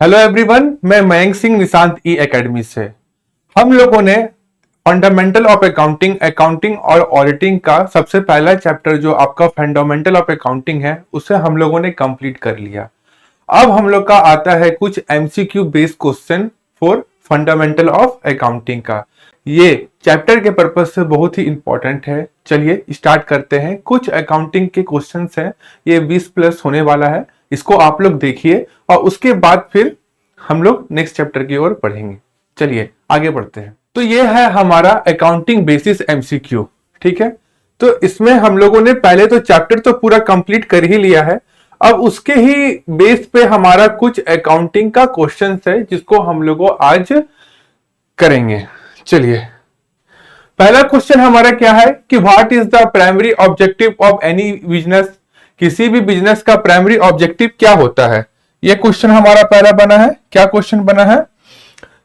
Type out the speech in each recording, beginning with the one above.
Hello everyone, मैं मयंक सिंह निशांत ई academy से। हम लोगों ने फंडामेंटल ऑफ अकाउंटिंग अकाउंटिंग और ऑडिटिंग का सबसे पहला चैप्टर जो आपका फंडामेंटल ऑफ अकाउंटिंग है उसे हम लोगों ने कंप्लीट कर लिया। अब हम लोग का आता है कुछ MCQ based question for fundamental of accounting का। ये चैप्टर के पर्पज से बहुत ही इंपॉर्टेंट है। चलिए स्टार्ट करते हैं। कुछ अकाउंटिंग के क्वेश्चंस हैं, ये 20 प्लस होने वाला है। इसको आप लोग देखिए और उसके बाद फिर हम लोग नेक्स्ट चैप्टर की ओर बढ़ेंगे। चलिए आगे बढ़ते हैं। तो ये है हमारा अकाउंटिंग बेसिस एमसीक्यू, ठीक है। तो इसमें हम लोगों ने पहले तो चैप्टर तो पूरा कंप्लीट कर ही लिया है। अब उसके ही बेस पे हमारा कुछ अकाउंटिंग का क्वेश्चन है जिसको हम लोग आज करेंगे। चलिए, पहला क्वेश्चन हमारा क्या है कि what is the primary objective of any business. किसी भी बिजनेस का प्राइमरी ऑब्जेक्टिव क्या होता है, यह क्वेश्चन हमारा पहला बना है। क्या क्वेश्चन बना है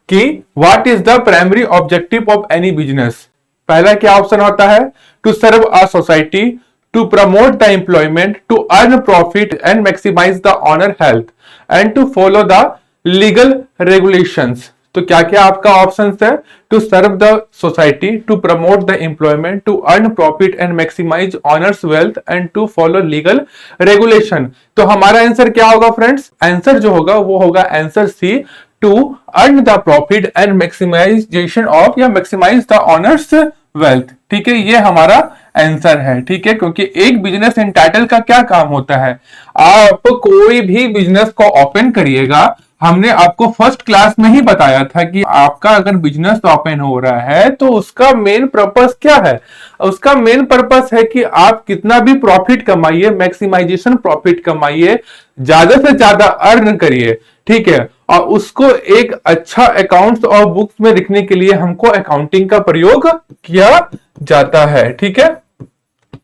कि what is the primary objective of any business. पहला क्या ऑप्शन होता है, to serve a society, to promote the employment, to earn profit and maximise the owner health and to follow the legal regulations. तो क्या क्या आपका option है, to serve the society, to promote the employment, to earn profit and maximise honours wealth and to follow legal regulation. तो हमारा answer क्या होगा friends, answer जो होगा वो होगा answer C, to earn the profit and maximisation of या maximise the owners wealth. ठीक है, ये हमारा आंसर है। ठीक है, क्योंकि एक बिजनेस एंटाइटल का क्या काम होता है, आप कोई भी बिजनेस को ओपन करिएगा, हमने आपको फर्स्ट क्लास में ही बताया था कि आपका अगर बिजनेस ओपन हो रहा है तो उसका मेन पर्पस क्या है। उसका मेन पर्पस है कि आप कितना भी प्रॉफिट कमाइए, मैक्सिमाइजेशन प्रॉफिट कमाइए, ज्यादा से ज्यादा अर्न करिए। ठीक है, और उसको एक अच्छा अकाउंट्स और बुक्स में लिखने के लिए हमको अकाउंटिंग का प्रयोग किया जाता है। ठीक है,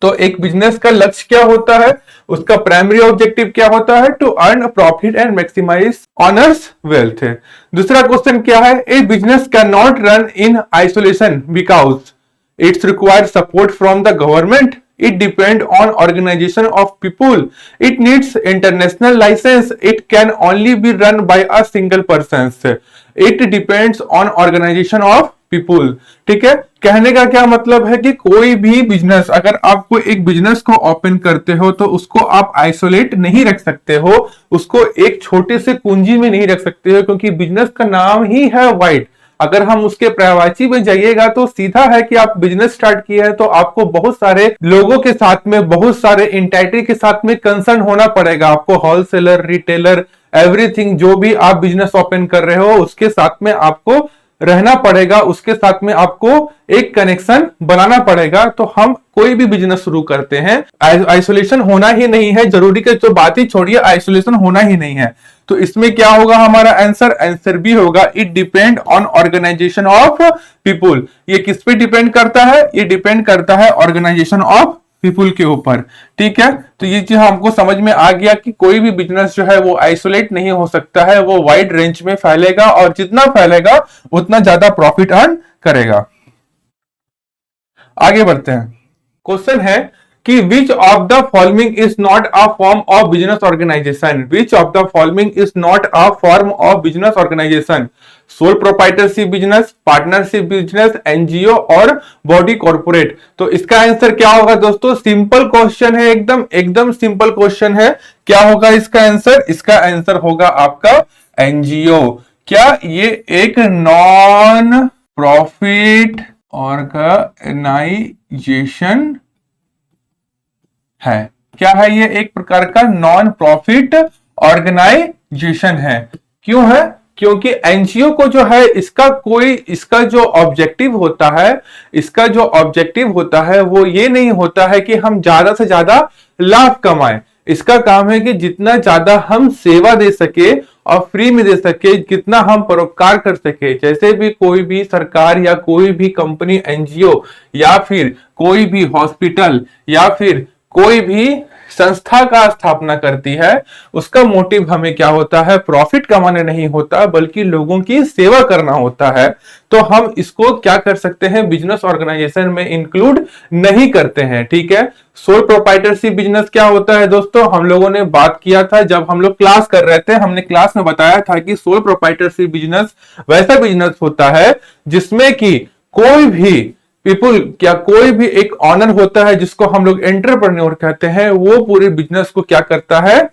तो एक बिजनेस का लक्ष्य क्या होता है, उसका प्राइमरी ऑब्जेक्टिव क्या होता है, to earn profit and maximise honours wealth है। दूसरा क्वेश्चन क्या है, a business can not run in isolation because it's require support from the government, it depend on organization of people, it needs international license, it can only be run by a single person, it depends on organization of people। ठीक है, कहने का क्या मतलब है कि कोई भी बिजनेस, अगर आप कोई एक बिजनेस को ओपन करते हो तो उसको आप आइसोलेट नहीं रख सकते हो, उसको एक छोटे से कुंजी में नहीं रख सकते हो, क्योंकि बिजनेस का नाम ही है वाइड। अगर हम उसके प्राइवेसी में जाइएगा तो सीधा है कि आप बिजनेस स्टार्ट किया है तो आपको बहुत सारे लोगों के साथ में, बहुत सारे एंटाइटी के साथ में कंसर्न होना पड़ेगा। आपको होलसेलर, रिटेलर, एवरीथिंग, जो भी आप बिजनेस ओपन कर रहे हो उसके साथ में आपको रहना पड़ेगा, उसके साथ में आपको एक कनेक्शन बनाना पड़ेगा। तो हम कोई भी बिजनेस शुरू करते हैं, आइसोलेशन होना ही नहीं है, जरूरी के तो बात ही छोड़िए, आइसोलेशन होना ही नहीं है। तो इसमें क्या होगा हमारा आंसर, आंसर भी होगा, it depend on organisation of people. ये किस पे डिपेंड करता है, ये डिपेंड करता है ऑर्गेनाइजेशन ऑफ पीपुल के ऊपर। ठीक है, तो ये चीज हमको समझ में आ गया कि कोई भी बिजनेस जो है वो आइसोलेट नहीं हो सकता है, वो वाइड रेंज में फैलेगा और जितना फैलेगा उतना ज्यादा प्रॉफिट अर्न करेगा। आगे बढ़ते हैं। क्वेश्चन है कि which of the following is not a form of business organisation, which of the following is not a form of business organisation, sole proprietorship business, partnership business, NGO और body corporate. तो इसका answer क्या होगा दोस्तों, simple question है, एकदम एकदम simple question है। क्या होगा इसका आंसर, इसका आंसर होगा आपका एनजीओ। क्या ये एक नॉन प्रॉफिट ऑर्गेनाइजेशन है, क्या है ये एक प्रकार का नॉन प्रॉफिट ऑर्गेनाइजेशन है। क्यों है, क्योंकि एनजीओ को जो है इसका जो ऑब्जेक्टिव होता है, इसका जो ऑब्जेक्टिव होता है वो ये नहीं होता है कि हम ज्यादा से ज्यादा लाभ कमाएं। इसका काम है कि जितना ज्यादा हम सेवा दे सके और फ्री में दे सके, कितना हम परोपकार कर सके। जैसे भी कोई भी सरकार या कोई भी कंपनी, एनजीओ या फिर कोई भी हॉस्पिटल या फिर कोई भी संस्था का स्थापना करती है, उसका मोटिव हमें क्या होता है, प्रॉफिट कमाने नहीं होता बल्कि लोगों की सेवा करना होता है, तो हम इसको क्या कर सकते हैं, बिजनेस ऑर्गेनाइजेशन में इंक्लूड नहीं करते हैं। ठीक है, सोल प्रोप्राइटरशिप बिजनेस क्या होता है दोस्तों, हम लोगों ने बात किया था जब हम लोग क्लास कर रहे थे, हमने क्लास में बताया था कि सोल प्रोप्राइटरशिप बिजनेस वैसा बिजनेस होता है जिसमें कि कोई भी पीपुल, क्या कोई भी एक ऑनर होता है जिसको हम लोग एंटरप्रेन्योर कहते हैं, वो पूरे बिजनेस को क्या करता है,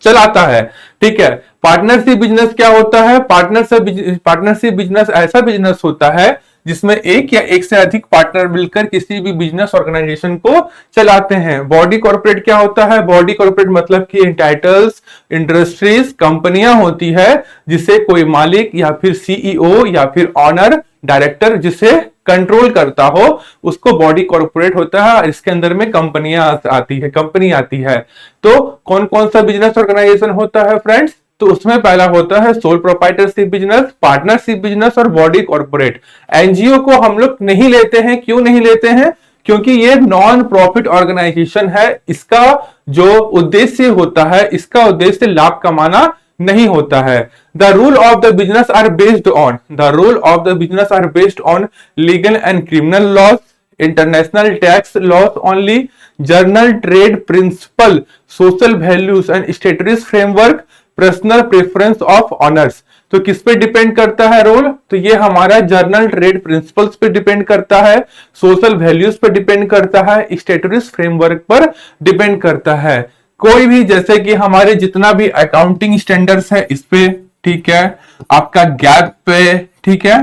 चलाता है। ठीक है, पार्टनरशिप बिजनेस क्या होता है, पार्टनरशिप बिजनेस ऐसा बिजनेस होता है जिसमें एक या एक से अधिक पार्टनर मिलकर किसी भी बिजनेस ऑर्गेनाइजेशन को चलाते हैं। बॉडी कॉर्पोरेट क्या होता है, बॉडी कॉर्पोरेट मतलब कि टाइटल्स, इंडस्ट्रीज, कंपनियां होती है जिसे कोई मालिक या फिर सीईओ या फिर ऑनर, डायरेक्टर जिसे कंट्रोल करता हो, उसको बॉडी कॉर्पोरेट होता है। इसके अंदर में कंपनियां आती है, कंपनी आती है। तो कौन कौन सा बिजनेस ऑर्गेनाइजेशन होता है फ्रेंड्स, तो उसमें पहला होता है soul proprietorship business, partnership business और बॉडी कॉर्पोरेट। एनजीओ को हम लोग नहीं लेते हैं, क्यों नहीं लेते हैं, क्योंकि ये नॉन प्रॉफिट ऑर्गेनाइजेशन है। इसका जो उद्देश्य होता है, इसका उद्देश्य लाभ कमाना नहीं होता है। The rule of the business are based on, the rule of the business are based on legal and criminal laws, international tax laws only, general trade principle, social values and status framework, personal preference of owners. तो किस पे depend करता है role, तो ये हमारा journal trade principles पे depend करता है, सोशल वैल्यूज पे डिपेंड करता है, स्टेटस फ्रेमवर्क पर डिपेंड करता है। कोई भी जैसे कि हमारे जितना भी अकाउंटिंग स्टैंडर्ड्स है इस पे, ठीक है, आपका गैप पे, ठीक है,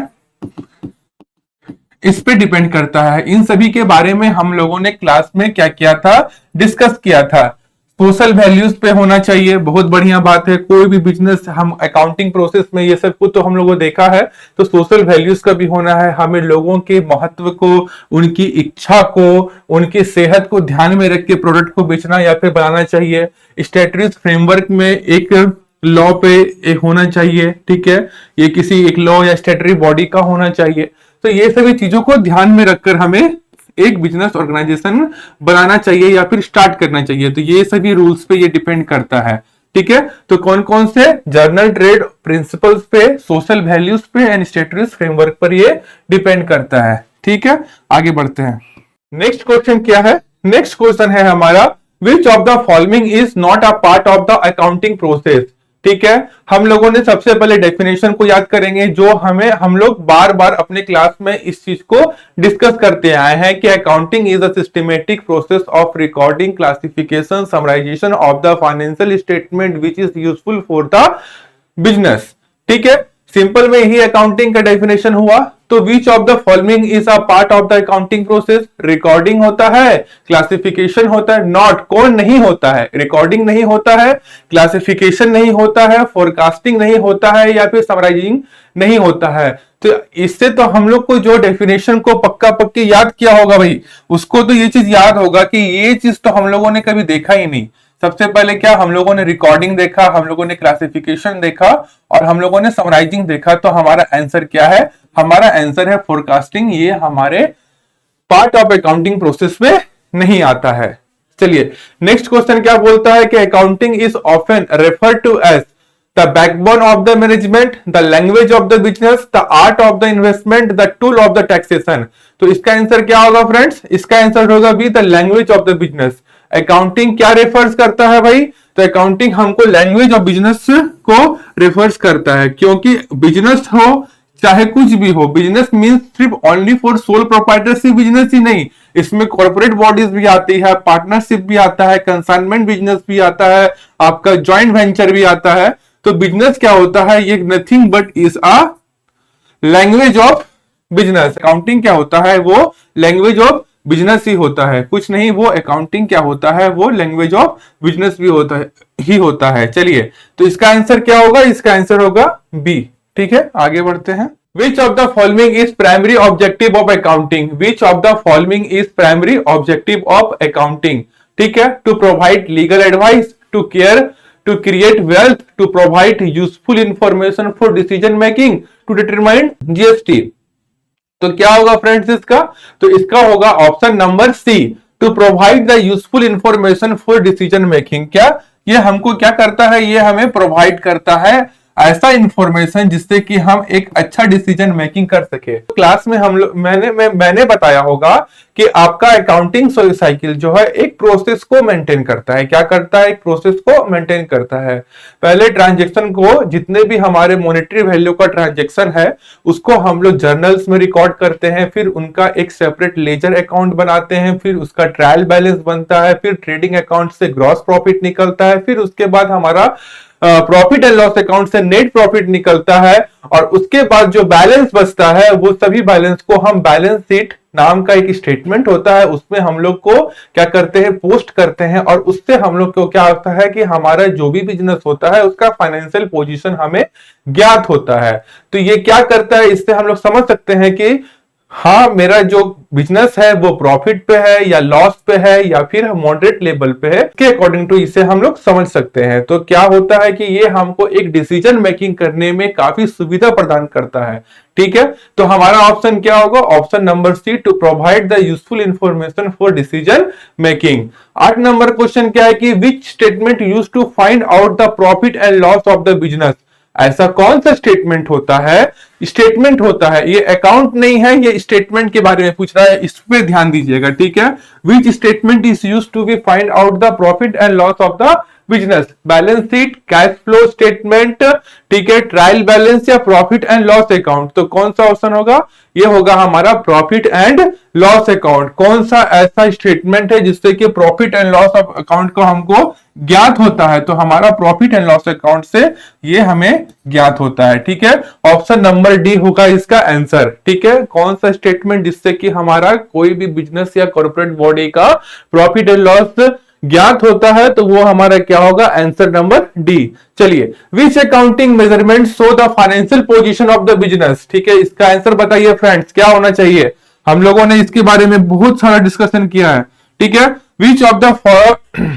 इस पे डिपेंड करता है। इन सभी के बारे में हम लोगों ने क्लास में क्या किया था, डिस्कस किया था। सोशल वैल्यूज पे होना चाहिए, बहुत बढ़िया बात है। कोई भी बिजनेस, हम अकाउंटिंग प्रोसेस में ये सब कुछ तो हम लोगों ने देखा है, तो सोशल वैल्यूज का भी होना है। हमें लोगों के महत्व को, उनकी इच्छा को, उनकी सेहत को ध्यान में रख के प्रोडक्ट को बेचना या फिर बनाना चाहिए। स्टैट्यूटरी फ्रेमवर्क में एक लॉ पे एक होना चाहिए, ठीक है, ये किसी एक लॉ या स्टैट्यूटरी बॉडी का होना चाहिए। तो ये सभी चीजों को ध्यान में रखकर हमें एक बिजनेस ऑर्गेनाइजेशन बनाना चाहिए या फिर स्टार्ट करना चाहिए। तो ये सभी रूल्स पे ये डिपेंड करता है। ठीक है, तो कौन कौन से, जर्नल ट्रेड प्रिंसिपल्स पे, सोशल वैल्यूज पे एंड स्टैट्यूटरी फ्रेमवर्क पर ये डिपेंड करता है। ठीक है, आगे बढ़ते हैं। नेक्स्ट क्वेश्चन क्या है, नेक्स्ट क्वेश्चन है हमारा, विच of the following is not a part of the accounting process. ठीक है, हम लोगों ने सबसे पहले डेफिनेशन को याद करेंगे, जो हम लोग बार बार अपने क्लास में इस चीज को डिस्कस करते आए हैं कि accounting is a systematic process of recording, classification, summarisation of the financial statement which is useful for the business. ठीक है, सिंपल में ही अकाउंटिंग का डेफिनेशन हुआ। तो which of the following is a part of the accounting process, recording होता है, classification होता है, नॉट, कौन नहीं होता है, रिकॉर्डिंग नहीं होता है, क्लासिफिकेशन नहीं होता है, फोरकास्टिंग नहीं होता है, या फिर समराइजिंग नहीं होता है। तो इससे तो हम लोग को जो डेफिनेशन को पक्का पक्की याद किया होगा भाई, उसको तो ये चीज याद होगा कि ये चीज तो हम लोगों ने कभी देखा ही नहीं। सबसे पहले क्या, हम लोगों ने रिकॉर्डिंग देखा, हम लोगों ने क्लासिफिकेशन देखा और हम लोगों ने समराइजिंग देखा। तो हमारा आंसर क्या है, हमारा आंसर है फोरकास्टिंग। ये हमारे पार्ट ऑफ अकाउंटिंग प्रोसेस में नहीं आता है। चलिए नेक्स्ट क्वेश्चन क्या बोलता है कि accounting is often referred to as the backbone of the management, the language of the business, the art of the investment, the tool of the taxation. तो इसका आंसर क्या होगा फ्रेंड्स, इसका आंसर होगा B, the language of the business. Accounting क्या refers करता है भाई, तो अकाउंटिंग हमको लैंग्वेज ऑफ बिजनेस को रेफर्स करता है, क्योंकि बिजनेस हो चाहे कुछ भी हो, बिजनेस मींस सिर्फ only for sole proprietorship business ही नहीं, इसमें कॉर्पोरेट बॉडीज भी आती है, पार्टनरशिप भी आता है, कंसाइनमेंट बिजनेस भी आता है, आपका ज्वाइंट वेंचर भी आता है। तो बिजनेस क्या होता है, ये nothing but is a language of business. Accounting क्या होता है, वो लैंग्वेज ऑफ बिजनेस ही होता है, कुछ नहीं। वो अकाउंटिंग क्या होता है, वो लैंग्वेज ऑफ बिजनेस भी होता है। चलिए, तो इसका आंसर क्या होगा, इसका आंसर होगा बी। ठीक है, आगे बढ़ते हैं। Which of the following is primary objective of accounting? Which of the following is primary objective of accounting? ठीक है, to provide legal advice, to care, to create wealth, to provide useful information for decision making, to determine GST। तो क्या होगा friends इसका, तो इसका होगा option number C, to provide the useful information for decision making. क्या ये हमको क्या करता है, ये हमें प्रोवाइड करता है ऐसा इंफॉर्मेशन जिससे कि हम एक अच्छा डिसीजन मेकिंग कर सके। क्लास में हम लोग मैंने बताया होगा कि आपका अकाउंटिंग साइकिल जो है एक प्रोसेस को मेंटेन करता है। क्या करता है, एक प्रोसेस को मेंटेन करता है। पहले ट्रांजेक्शन को, जितने भी हमारे मॉनेटरी वैल्यू का ट्रांजेक्शन है उसको हम लोग जर्नल्स में रिकॉर्ड करते हैं, फिर उनका एक सेपरेट लेजर अकाउंट बनाते हैं, फिर उसका ट्रायल बैलेंस बनता है, फिर ट्रेडिंग अकाउंट से ग्रॉस प्रॉफिट निकलता है, फिर उसके बाद हमारा प्रॉफिट एंड लॉस अकाउंट से नेट प्रॉफिट निकलता है, और उसके बाद जो बैलेंस बचता है वो सभी बैलेंस को हम बैलेंस शीट नाम का एक स्टेटमेंट होता है उसमें हम लोग को क्या करते हैं, पोस्ट करते हैं, और उससे हम लोग को क्या होता है कि हमारा जो भी बिजनेस होता है उसका फाइनेंशियल पोजीशन हमें ज्ञात होता है। तो ये क्या करता है, इससे हम लोग समझ सकते हैं कि हाँ मेरा जो बिजनेस है वो प्रॉफिट पे है या लॉस पे है या फिर मॉडरेट लेवल पे है, के अकॉर्डिंग टू इसे हम लोग समझ सकते हैं। तो क्या होता है कि ये हमको एक डिसीजन मेकिंग करने में काफी सुविधा प्रदान करता है। ठीक है, तो हमारा ऑप्शन क्या होगा, option number C, to provide the useful information for decision making. 8 number question क्या है कि which statement use to find out the profit and loss of the business. ऐसा कौन सा स्टेटमेंट होता है, स्टेटमेंट होता है, ये अकाउंट नहीं है, ये स्टेटमेंट के बारे में पूछ रहा है, इस पे ध्यान दीजिएगा। ठीक है, which statement is used to be find out the profit and loss of the business. Balance sheet, cash flow statement, ठीक है, ट्रायल बैलेंस या प्रॉफिट एंड लॉस अकाउंट। तो कौन सा ऑप्शन होगा, ये होगा हमारा प्रॉफिट एंड लॉस अकाउंट। कौन सा ऐसा स्टेटमेंट है जिससे कि profit and loss of account को हमको ज्ञात होता है, तो हमारा प्रॉफिट एंड लॉस अकाउंट से ये हमें ज्ञात होता है। ठीक है, ऑप्शन नंबर डी होगा इसका आंसर। ठीक है, कौन सा स्टेटमेंट जिससे कि हमारा कोई भी बिजनेस या कॉर्पोरेट बॉडी का प्रॉफिट एंड लॉस ज्ञात होता है, तो वो हमारा क्या होगा, आंसर नंबर डी। चलिए, which accounting measurement show the financial position of the business. ठीक है, इसका आंसर बताइए फ्रेंड्स, क्या होना चाहिए। हम लोगों ने इसके बारे में बहुत सारा डिस्कशन किया है। ठीक है, which of the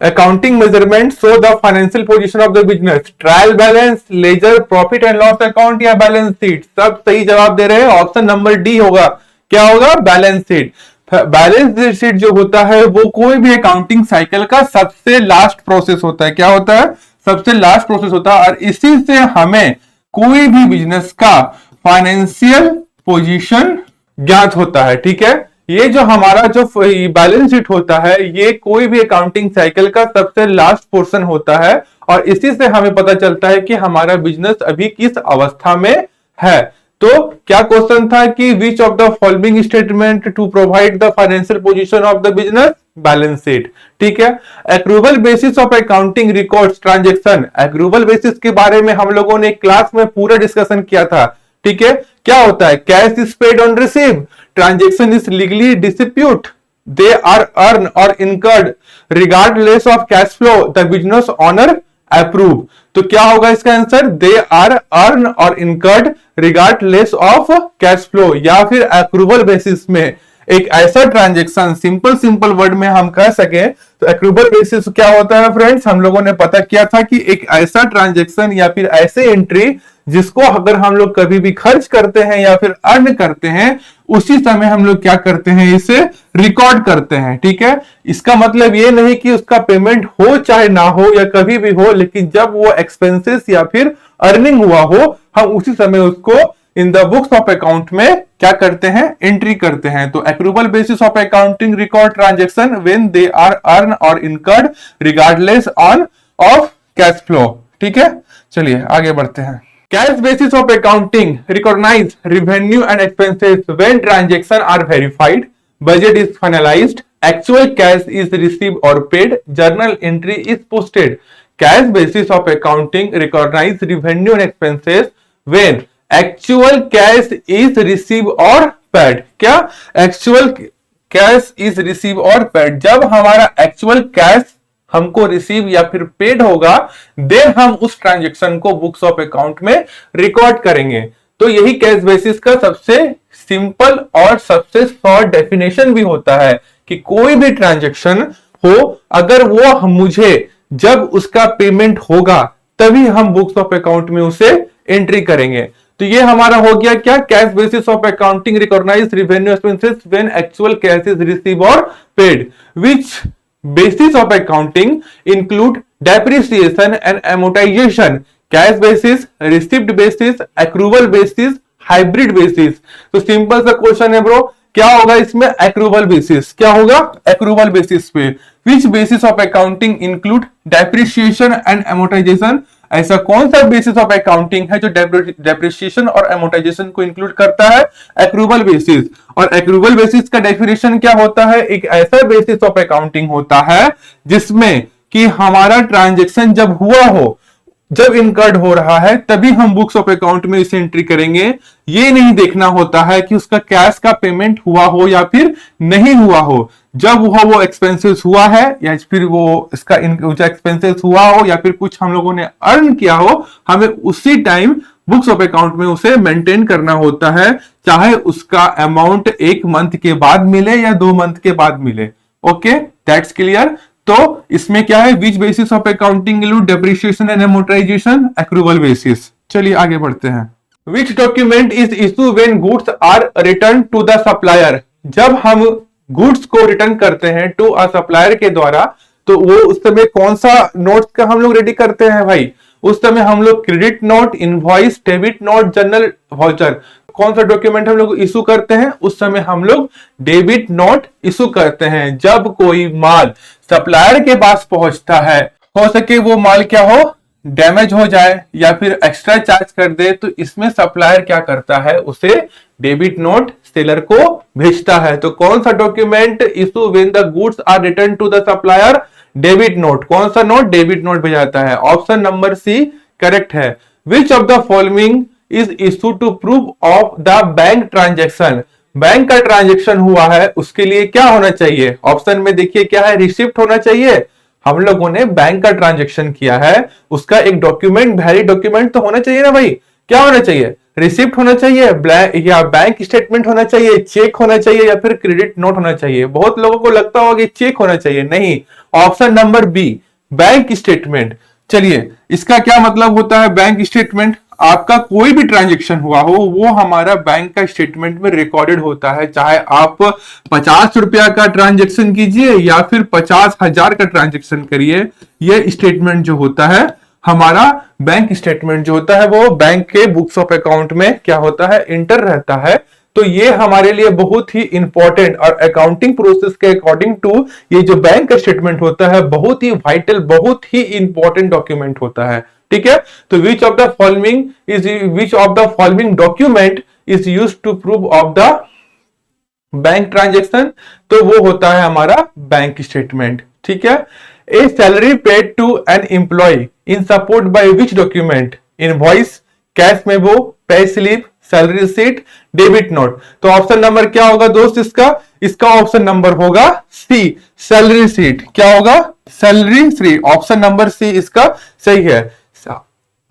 accounting measurement show the financial position of the business, trial balance, ledger, profit and loss account या बैलेंस शीट। सब सही जवाब दे रहे हैं, ऑप्शन नंबर डी होगा। क्या होगा, बैलेंस शीट। बैलेंस शीट जो होता है वो कोई भी अकाउंटिंग साइकिल का सबसे लास्ट प्रोसेस होता है। क्या होता है, सबसे लास्ट प्रोसेस होता है, और इसी से हमें कोई भी बिजनेस का फाइनेंशियल पोजीशन ज्ञात होता है। ठीक है, ये जो हमारा जो बैलेंस शीट होता है ये कोई भी अकाउंटिंग साइकिल का सबसे लास्ट पोर्शन होता है, और इसी से हमें पता चलता है कि हमारा बिजनेस अभी किस अवस्था में है। तो क्या क्वेश्चन था कि which of the following statement to provide the financial position of the business, balance sheet. ठीक है, accrual basis of accounting records transaction. Accrual basis के बारे में हम लोगों ने क्लास में पूरा डिस्कशन किया था। ठीक है, क्या होता है, cash is paid on receive, transaction is legally dispute, they are earn और incurred regardless of cash flow, the business owner approve. तो क्या होगा इसका आंसर, दे आर अर्न और incurred regardless of cash flow, या फिर अप्रूवल बेसिस में एक ऐसा ट्रांजैक्शन, सिंपल वर्ड में हम कह सके तो अप्रूवल बेसिस क्या होता है फ्रेंड्स, हम लोगों ने पता किया था कि एक ऐसा ट्रांजैक्शन या फिर ऐसे एंट्री जिसको अगर हम लोग कभी भी खर्च करते हैं या फिर अर्न करते हैं उसी समय हम लोग क्या करते हैं, इसे रिकॉर्ड करते हैं। ठीक है, इसका मतलब ये नहीं कि उसका पेमेंट हो चाहे ना हो या कभी भी हो, लेकिन जब वो एक्सपेंसेस या फिर अर्निंग हुआ हो हम उसी समय उसको in the books of account में क्या करते हैं, एंट्री करते हैं। तो accrual basis of accounting record transaction when they are earn और incurred regardless on of cash flow. ठीक है, चलिए आगे बढ़ते हैं। Cash basis of accounting recognize revenue and expenses when transactions are verified, budget is finalized, actual cash is received or paid, journal entry is posted. Cash basis of accounting recognize revenue and expenses when actual cash is received or paid. क्या actual cash is received or paid, जब हमारा actual cash हमको receive या फिर paid होगा then हम उस transaction को बुक्स ऑफ अकाउंट में रिकॉर्ड करेंगे। तो यही कैश बेसिस का सबसे सिंपल और सबसे शॉर्ट डेफिनेशन भी होता है कि कोई भी ट्रांजैक्शन हो अगर वो मुझे जब उसका पेमेंट होगा तभी हम बुक्स ऑफ अकाउंट में उसे एंट्री करेंगे। तो ये हमारा हो गया क्या, cash basis of accounting recognize revenue expenses when actual cash is receive और paid, which basis of accounting include depreciation and amortization, cash basis, receipt basis, accrual basis, hybrid basis. तो सिंपल सा क्वेश्चन है bro, क्या होगा इसमें, accrual basis, क्या होगा, accrual basis पे। Which basis of accounting include depreciation and amortisation, ऐसा कौन सा बेसिस ऑफ अकाउंटिंग है जो डेप्रिसिएशन और एमोटाइजेशन को इंक्लूड करता है, एक्रूवल बेसिस। और एक्रूवल बेसिस का डेफिनेशन क्या होता है, एक ऐसा बेसिस ऑफ अकाउंटिंग होता है जिसमें कि हमारा ट्रांजेक्शन जब हुआ हो, जब इनकर्ड हो रहा है तभी हम बुक्स ऑफ अकाउंट में इसे एंट्री करेंगे। ये नहीं देखना होता है कि उसका कैश का पेमेंट हुआ हो या फिर नहीं हुआ हो। जब वो एक्सपेंसेस हुआ है या फिर वो इसका एक्सपेंसेस हुआ हो या फिर कुछ हम लोगों ने अर्न किया हो, हमें उसी टाइम बुक्स ऑफ अकाउंट में उसे मेंटेन करना होता है, चाहे उसका अमाउंट 1 मंथ के बाद मिले या 2 मंथ के बाद मिले। Okay, that's clear. तो इसमें क्या है, which basis of accounting include depreciation and amortization, accrual basis. चलिए आगे बढ़ते हैं। Which document is issue when goods are return to the supplier, जब हम गुड्स को रिटर्न करते हैं टू अ सप्लायर के द्वारा, तो वो उस समय कौन सा नोट्स का हम लोग रेडी करते हैं भाई, उस समय हम लोग credit note, invoice, debit note, journal voucher, कौन सा डॉक्यूमेंट हम लोग इशू करते हैं, उस समय हम लोग डेबिट नोट इशू करते हैं। जब कोई माल सप्लायर के पास पहुंचता है, हो सके वो माल क्या हो, डैमेज हो जाए या फिर एक्स्ट्रा चार्ज कर दे, तो इसमें सप्लायर क्या करता है, उसे डेबिट नोट सेलर को भेजता है। तो कौन सा document issue when the goods are return to the supplier, debit note. कौन सा नोट, डेबिट नोट भेजाता है। ऑप्शन नंबर सी करेक्ट है। Which of the following is issue to prove of the bank transaction, bank का transaction हुआ है उसके लिए क्या होना चाहिए। ऑप्शन में देखिए क्या है, रिसिप्ट होना चाहिए, हम लोगों ने बैंक का ट्रांजेक्शन किया है, उसका एक डॉक्यूमेंट, वैलिड डॉक्यूमेंट तो होना चाहिए ना भाई। क्या होना चाहिए, रिसिप्ट होना चाहिए या बैंक स्टेटमेंट होना चाहिए, चेक होना चाहिए या फिर क्रेडिट नोट होना चाहिए। बहुत लोगों को लगता होगा कि चेक होना चाहिए, नहीं, option number B bank statement. चलिए इसका क्या मतलब होता है, बैंक स्टेटमेंट, आपका कोई भी ट्रांजेक्शन हुआ हो वो हमारा बैंक का स्टेटमेंट में रिकॉर्डेड होता है, चाहे आप 50 रुपया का ट्रांजेक्शन कीजिए या फिर 50,000 का ट्रांजेक्शन करिए, ये स्टेटमेंट जो होता है हमारा बैंक स्टेटमेंट जो होता है वो बैंक के बुक्स ऑफ अकाउंट में क्या होता है, इंटर रहता है। तो ये हमारे लिए बहुत ही इंपॉर्टेंट और अकाउंटिंग प्रोसेस के अकॉर्डिंग टू ये जो बैंक का स्टेटमेंट होता है बहुत ही वाइटल, बहुत ही इंपॉर्टेंट डॉक्यूमेंट होता है। ठीक है, तो which of the following document is used to prove of the bank transaction, तो वो होता है हमारा बैंक स्टेटमेंट। ठीक है, a salary paid to an employ in support by which document, invoice, cash memo, pay slip, salary receipt, debit note. तो option number क्या होगा दोस्त इसका ऑप्शन नंबर होगा सी, सैलरी रिसीट। क्या होगा, salary receipt. Option number C इसका सही है।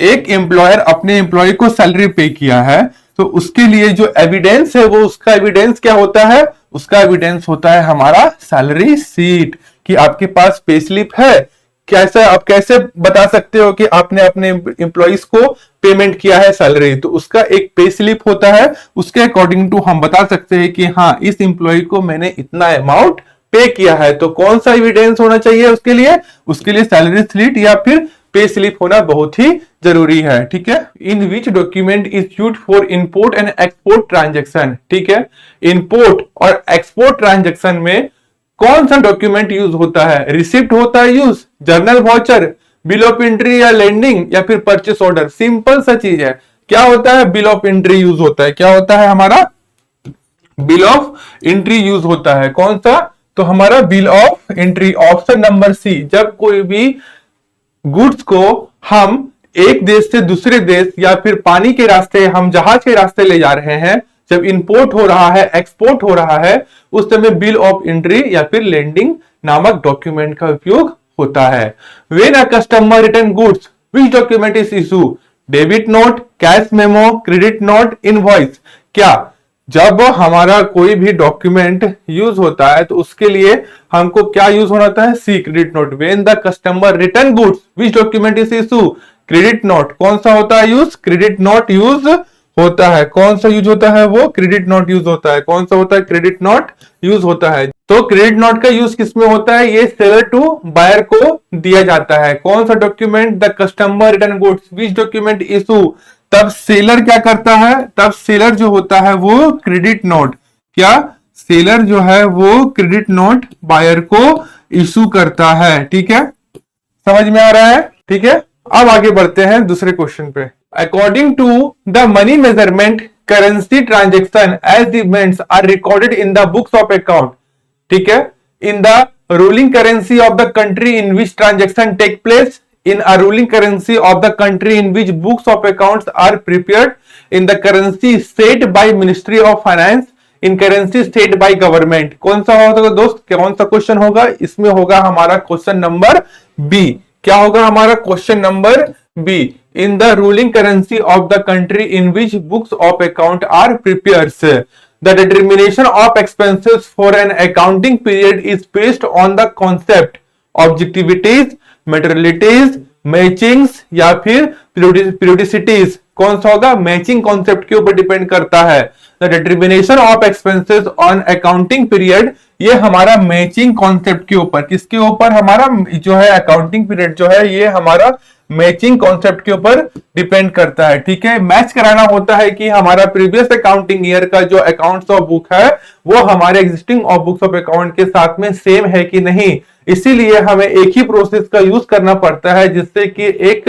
एक एम्प्लॉयर अपने एम्प्लॉय को सैलरी पे किया है तो उसके लिए जो एविडेंस है वो उसका एविडेंस क्या होता है, उसका एविडेंस होता है हमारा सैलरी शीट, कि आपके पास पे स्लिप है। कैसे आप कैसे बता सकते हो कि आपने अपने एम्प्लॉइज को पेमेंट किया है सैलरी, तो उसका एक पे स्लिप होता है, उसके अकॉर्डिंग टू हम बता सकते हैं कि हाँ इस एम्प्लॉय को मैंने इतना अमाउंट पे किया है। तो कौन सा एविडेंस होना चाहिए उसके लिए सैलरी स्लिप या फिर पे स्लिप होना बहुत ही जरूरी है। ठीक है, in which document is used for import and export transaction. ठीक है, इंपोर्ट और एक्सपोर्ट ट्रांजेक्शन में कौन सा डॉक्यूमेंट यूज होता है, रिसिप्ट होता है use, journal voucher, bill of entry या लेंडिंग या फिर परचेस ऑर्डर। सिंपल सा चीज है, क्या होता है, बिल ऑफ एंट्री यूज होता है। क्या होता है हमारा, बिल ऑफ एंट्री यूज होता है। कौन सा, तो हमारा bill of entry. Option number C, जब कोई भी गुड्स को हम एक देश से दूसरे देश या फिर पानी के रास्ते, हम जहाज के रास्ते ले जा रहे हैं, जब इंपोर्ट हो रहा है, एक्सपोर्ट हो रहा है, उस समय बिल ऑफ एंट्री या फिर लेंडिंग नामक डॉक्यूमेंट का उपयोग होता है। When a customer return goods which document is issue, debit note, cash memo, credit note, invoice. क्या जब हमारा कोई भी डॉक्यूमेंट यूज होता है तो उसके लिए हमको क्या यूज होना होता है, C, credit note. When the customer return goods which document is issue, credit note. कौन सा होता है यूज, क्रेडिट नोट यूज होता है। कौन सा यूज होता है? वो क्रेडिट नोट यूज होता है। कौन सा होता है? क्रेडिट नोट यूज होता है। तो क्रेडिट नोट का यूज किसमें होता है? ये सेलर टू बायर को दिया जाता है। कौन सा document? The customer return goods. Which document issue? तब सेलर क्या करता है? तब सेलर जो होता है वो क्रेडिट नोट, क्या सेलर जो है वो क्रेडिट नोट बायर को इशू करता है। ठीक है, समझ में आ रहा है? ठीक है, अब आगे बढ़ते हैं दूसरे क्वेश्चन पे। According to the money measurement currency transaction as events are recorded in the books of account. ठीक है, in the ruling currency of the country in which transaction take place, in a ruling currency of the country in which books of accounts are prepared, in the currency set by Ministry of Finance, in currency set by government। कौन सा होगा दोस्त? कौन सा question होगा इसमें? होगा हमारा क्वेश्चन नंबर बी। क्या होगा हमारा question number B? In the ruling currency of the country in which books of account are prepares, the determination of expenses for an accounting period is based on the concept objectivities, materialities, matchings या फिर पीरियोडिसिटीज। कौन सा होगा? Matching concept के ऊपर depend करता है। The determination of expenses on accounting period, ये हमारा मैचिंग कॉन्सेप्ट के ऊपर, किसके ऊपर? हमारा जो है अकाउंटिंग पीरियड जो है ये हमारा मैचिंग कॉन्सेप्ट के ऊपर डिपेंड करता है। ठीक है, मैच कराना होता है कि हमारा प्रीवियस अकाउंटिंग ईयर का जो अकाउंट्स ऑफ बुक है वो हमारे existing of books of account के साथ में सेम है कि नहीं। इसीलिए हमें एक ही प्रोसेस का यूज करना पड़ता है जिससे कि एक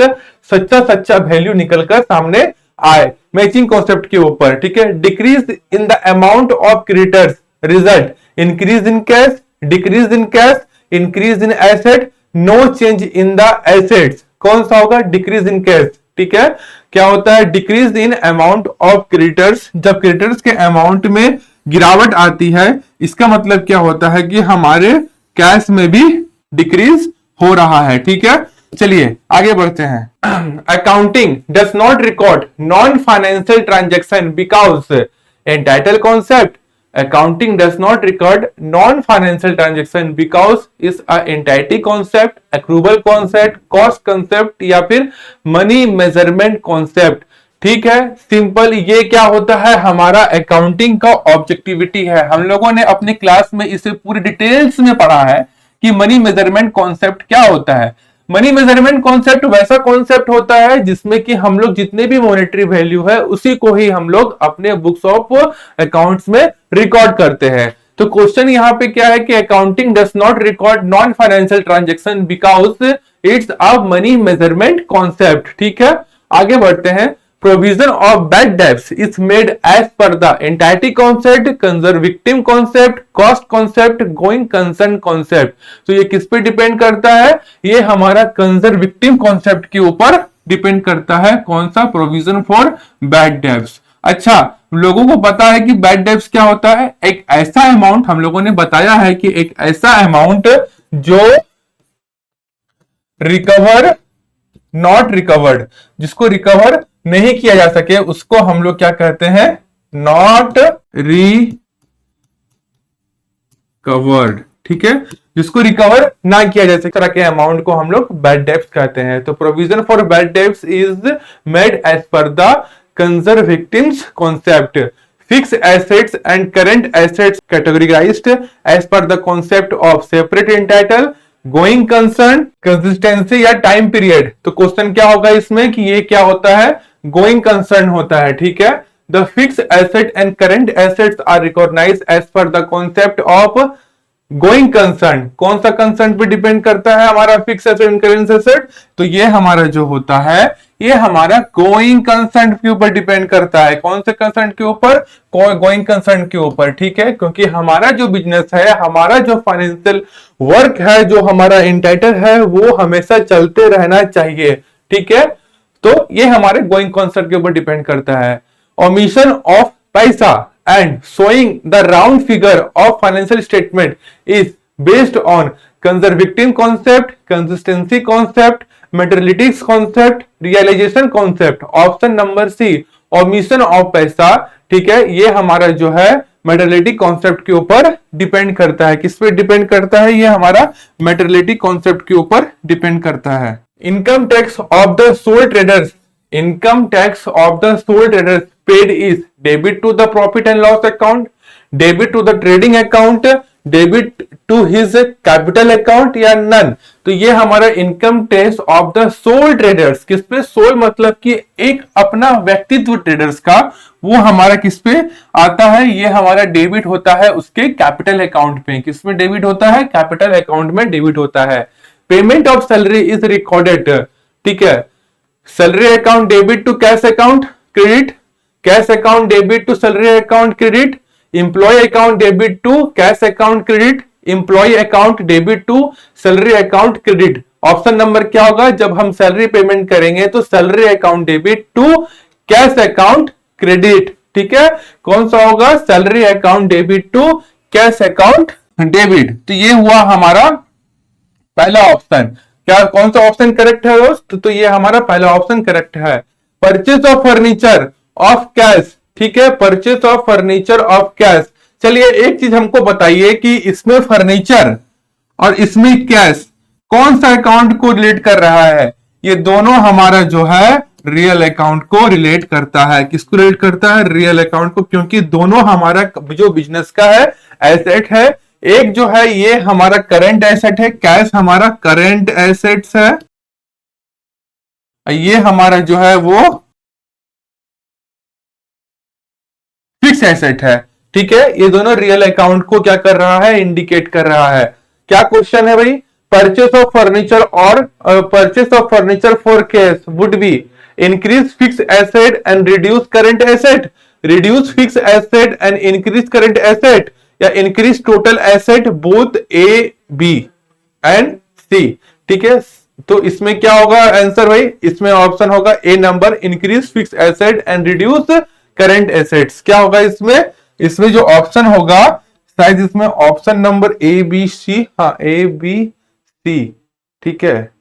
सच्चा वैल्यू निकलकर सामने आए मैचिंग कॉन्सेप्ट के ऊपर। ठीक है, decrease in the amount of creditors result increase in cash, decrease in cash, increase in asset, no change in the assets. कौन सा होगा? Decrease in cash. ठीक है, क्या होता है? Decrease in amount of creditors, जब क्रेडिटर्स के अमाउंट में गिरावट आती है इसका मतलब क्या होता है कि हमारे कैश में भी डिक्रीज हो रहा है। ठीक है, चलिए आगे बढ़ते हैं। Accounting does not record non financial transaction because entity concept, accounting does not record non-financial transaction because is a entity concept, accrual concept, cost concept या फिर money measurement concept। ठीक है, सिंपल ये क्या होता है? हमारा अकाउंटिंग का ऑब्जेक्टिविटी है। हम लोगों ने अपने क्लास में इसे पूरी डिटेल्स में पढ़ा है कि मनी मेजरमेंट कॉन्सेप्ट क्या होता है। मनी मेजरमेंट कॉन्सेप्ट वैसा कॉन्सेप्ट होता है जिसमें कि हम लोग जितने भी मॉनेटरी वैल्यू है उसी को ही हम लोग अपने बुक्स ऑफ अकाउंट्स में रिकॉर्ड करते हैं। तो क्वेश्चन यहाँ पे क्या है कि accounting does not record non financial transaction because it's a money measurement concept. ठीक है, आगे बढ़ते हैं। provision of bad debts is made as per the entity concept, conserve victim concept, cost concept, going concern concept। तो ये किस पे depend करता है? ये हमारा कंजर्व विक्टिम कॉन्सेप्ट के ऊपर डिपेंड करता है। कौन सा? Provision for bad debts. अच्छा, लोगों को पता है कि बैड डेब्ट्स क्या होता है? एक ऐसा अमाउंट, हम लोगों ने बताया है कि एक ऐसा अमाउंट जो रिकवर नॉट रिकवर्ड, जिसको रिकवर नहीं किया जा सके उसको हम लोग क्या कहते हैं? Not recovered. ठीक है, जिसको रिकवर ना किया जा सके तरह के अमाउंट को हम लोग बैड डेब्ट्स कहते हैं। तो provision for bad debts is made as per the conservatism concept. Fix assets and current assets categorised as per the concept of separate entity, going concern, consistency या time period. तो question क्या होगा इसमें कि ये क्या होता है? गोइंग कंसर्न होता है। ठीक है, the fix asset and current assets are recognise as per the concept of going concern. कौन सा कंसर्न पे डिपेंड करता है हमारा fix asset and current asset? तो ये हमारा जो होता है ये हमारा गोइंग कंसर्न के ऊपर डिपेंड करता है। कौन से कंसर्न के ऊपर? गोइंग कंसर्न के ऊपर। ठीक है, क्योंकि हमारा जो बिजनेस है, हमारा जो फाइनेंशियल वर्क है, जो हमारा एंटाइटल है वो हमेशा चलते रहना चाहिए। ठीक है, तो ये हमारे गोइंग कंसर्न के ऊपर डिपेंड करता है। ओमिशन ऑफ पैसा and showing the round figure of financial statement is based on conservative concept, consistency concept, materialities concept, realization concept। Option number C, omission of पैसा। ठीक है, ये हमारा जो है मेटेरियलिटी कॉन्सेप्ट के ऊपर डिपेंड करता है। किस पे डिपेंड करता है? ये हमारा मेटेरियलिटी कॉन्सेप्ट के ऊपर डिपेंड करता है। Income tax of the sole traders income tax of the sole traders paid is debit to the profit and loss account, debit to the trading account, debit to his capital account या none. तो ये हमारा income tax of the sole traders, किस पे soul मतलब कि एक अपना व्यक्तित्व ट्रेडर्स का, वो हमारा किस पे आता है, ये हमारा डेबिट होता है उसके कैपिटल अकाउंट पे। किस में डेबिट होता है, कैपिटल अकाउंट में डेबिट होता है। Payment of salary is recorded, ठीक है, salary account debit to cash account credit, cash account debit to salary account credit, employee account debit to cash account credit, employee account debit to salary account credit. Option number क्या होगा, जब हम salary payment करेंगे तो salary account debit to cash account credit, ठीक है, कौन सा होगा, salary account debit to cash account debit. तो ये हुआ हमारा पहला ऑप्शन। क्या कौन सा ऑप्शन करेक्ट है दोस्त, तो ये हमारा पहला ऑप्शन करेक्ट है। Purchase of furniture of cash, ठीक है, purchase of furniture of cash. चलिए एक चीज हमको बताइए कि इसमें फर्नीचर और इसमें कैश कौन सा अकाउंट को रिलेट कर रहा है। ये दोनों हमारा जो है रियल अकाउंट को रिलेट करता है। किसको रिलेट करता है, रियल अकाउंट को, क्योंकि दोनों हमारा जो बिजनेस का है एसेट है। एक जो है ये हमारा करंट एसेट है, कैश हमारा करंट एसेट्स है, ये हमारा जो है वो फिक्स एसेट है, ठीक है। ये दोनों रियल अकाउंट को क्या कर रहा है, इंडिकेट कर रहा है। क्या क्वेश्चन है भाई, परचेस ऑफ फर्नीचर और purchase of furniture for cash would be increase fix asset and reduce current asset, reduce fix asset and increase current asset, या increase total asset both A B and C, ठीक है। तो इसमें क्या होगा answer भाई, इसमें ऑप्शन होगा A number, increase fix asset and reduce current assets. क्या होगा इसमें, इसमें जो ऑप्शन होगा शायद इसमें option number A B C, हाँ ए बी सी, ठीक है,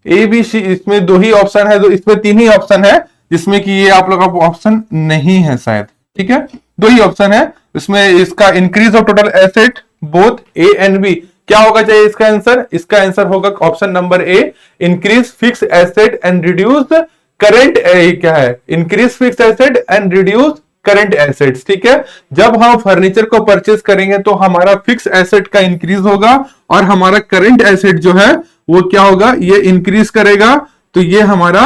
ए बी सी, इसमें दो ही ऑप्शन है, तो इसमें तीन ही ऑप्शन है, जिसमें कि ये आप लोग का ऑप्शन नहीं है शायद, ठीक है, दो ही ऑप्शन है इसमें। इसका increase of total asset both A and B, क्या होगा चाहिए इसका आंसर, इसका आंसर होगा option number A, increase fix asset and reduce current, क्या है, increase fix asset and reduce current assets, ठीक है। जब हम फर्नीचर को परचेस करेंगे तो हमारा फिक्स एसेट का इंक्रीज होगा और हमारा करंट एसेट जो है वो क्या होगा, ये इंक्रीज करेगा, तो ये हमारा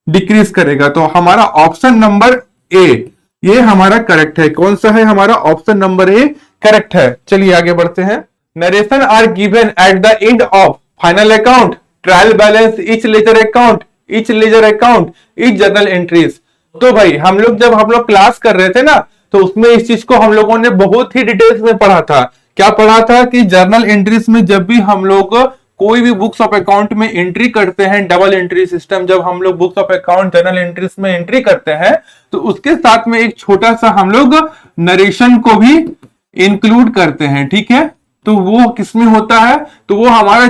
डिक्रीज करेगा। तो हमारा ऑप्शन नंबर ए ये हमारा करेक्ट है। कौन सा है हमारा, ऑप्शन नंबर ए करेक्ट है। चलिए आगे बढ़ते हैं। Narration are given at the end of final account, trial balance, each ledger account, each ledger account, each journal entries. तो भाई हम लोग जब हम लोग क्लास कर रहे थे ना, तो उसमें इस चीज को हम लोगों ने बहुत ही डिटेल्स में पढ़ा था। क्या पढ़ा था कि जर्नल एंट्रीज में जब भी हम लोग कोई भी बुक्स ऑफ अकाउंट में एंट्री करते हैं, डबल एंट्री सिस्टम, जब हम लोग books of account journal entries में एंट्री करते हैं तो उसके साथ में एक छोटा सा हम लोग नरेशन को भी इंक्लूड करते हैं, ठीक है। तो वो किसमें होता है, तो वो हमारा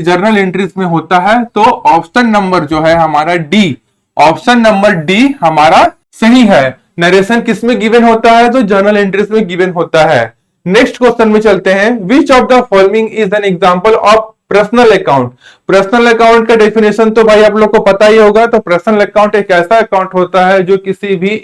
जर्नल एंट्रीज में होता है। तो ऑप्शन नंबर जो है हमारा डी, ऑप्शन नंबर डी हमारा सही है। नरेशन किसमें गिवन होता है, तो जर्नल एंट्रीज में गिवन होता है। नेक्स्ट क्वेश्चन में चलते हैं। विच of the following is an example of personal account. Personal account का डेफिनेशन तो भाई आप लोग को पता ही होगा। तो पर्सनल अकाउंट एक ऐसा अकाउंट होता है जो किसी भी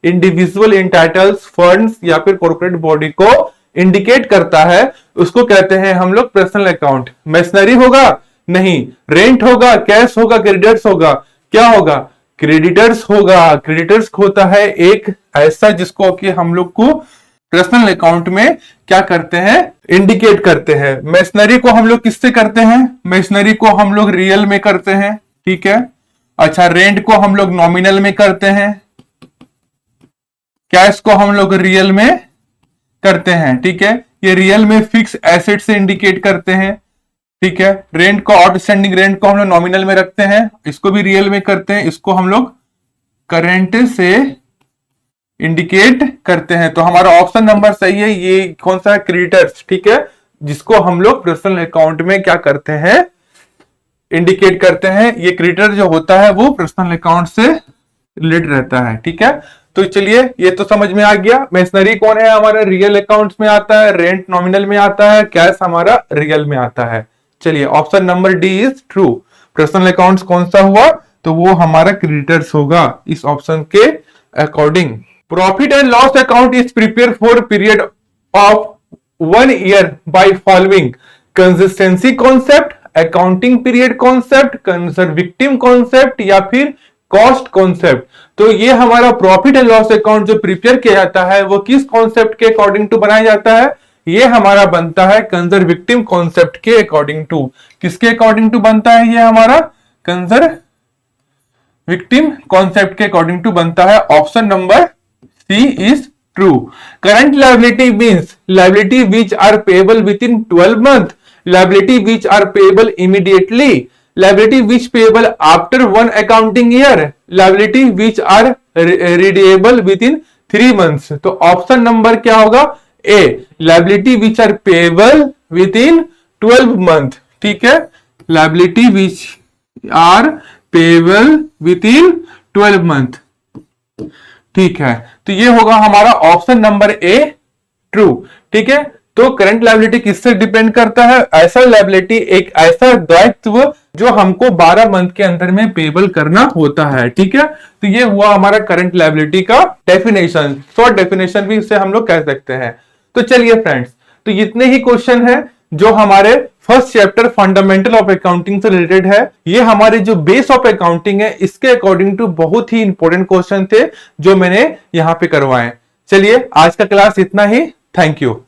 इंडिविजुअल इंटाइटल्स फंड्स या फिर कॉर्पोरेट बॉडी को इंडिकेट करता है, उसको कहते हैं हम लोग पर्सनल अकाउंट। मशीनरी होगा नहीं, रेंट होगा, कैश होगा, क्रेडिटर्स होगा, क्या होगा, क्रेडिटर्स होगा। क्रेडिटर्स होता है एक ऐसा जिसको कि हम लोग को पर्सनल अकाउंट में क्या करते हैं, इंडिकेट करते हैं। मशीनरी को हम लोग किससे करते हैं, मशीनरी को हम लोग रियल में करते हैं, ठीक है। अच्छा, रेंट को हम लोग नॉमिनल में करते हैं, कैश को हम लोग रियल में करते हैं, ठीक है। ये रियल में फिक्स एसेट से इंडिकेट करते हैं, ठीक है। रेंट को, आउटस्टैंडिंग रेंट को हम लोग नॉमिनल में रखते हैं, इसको भी रियल में करते हैं, इसको हम लोग करंट से इंडिकेट करते हैं। तो हमारा ऑप्शन नंबर सही है। ये कौन सा है, क्रेडिटर्स, ठीक है, जिसको हम लोग पर्सनल अकाउंट में क्या करते हैं, इंडिकेट करते हैं। ये क्रेडिटर जो होता है वो पर्सनल अकाउंट से रिलेटेड रहता है, ठीक है। तो चलिए ये तो समझ में आ गया। मशीनरी कौन है हमारा, रियल अकाउंट्स में आता है, रेंट नॉमिनल में आता है, कैश हमारा रियल में आता है। चलिए option number D is true. Personal accounts कौन सा हुआ, तो वो हमारा क्रेडिटर्स होगा इस ऑप्शन के according. Profit and loss account is prepare for period of 1 year by following consistency concept, accounting period concept, conservative concept या फिर कॉस्ट कॉन्सेप्ट। तो ये हमारा प्रॉफिट एंड लॉस अकाउंट जो प्रिपेयर किया जाता है वो किस कॉन्सेप्ट के अकॉर्डिंग टू बनाया जाता है? ये हमारा बनता है कंजर्वेटिव कॉन्सेप्ट के अकॉर्डिंग टू। किसके अकॉर्डिंग टू बनता है? ये हमारा कंजर्वेटिव कॉन्सेप्ट के अकॉर्डिंग टू बनता है। Option number C is true. Current liability means liability which are payable within 12 months, liability which are payable immediately, liability which payable after 1 accounting year, liability which are redeemable within 3 months। तो option number क्या होगा? ए, liability which are payable within 12 months। ठीक है, liability which are payable within 12 months। ठीक है, तो ये होगा हमारा ऑप्शन नंबर ए ट्रू। ठीक है, तो करंट लायबिलिटी किससे डिपेंड करता है? ऐसा लायबिलिटी, एक ऐसा दायित्व जो हमको 12 मंथ के अंदर में पेबल करना होता है। ठीक है, तो ये हुआ हमारा करंट लायबिलिटी का डेफिनेशन, शॉर्ट डेफिनेशन भी इसे हम लोग कह सकते हैं। तो चलिए फ्रेंड्स, तो इतने ही क्वेश्चन है जो हमारे first chapter fundamental of accounting से रिलेटेड है। ये हमारे जो बेस ऑफ अकाउंटिंग है इसके अकॉर्डिंग टू बहुत ही इंपॉर्टेंट क्वेश्चन थे जो मैंने यहां पे करवाए। चलिए आज का क्लास इतना ही। Thank you.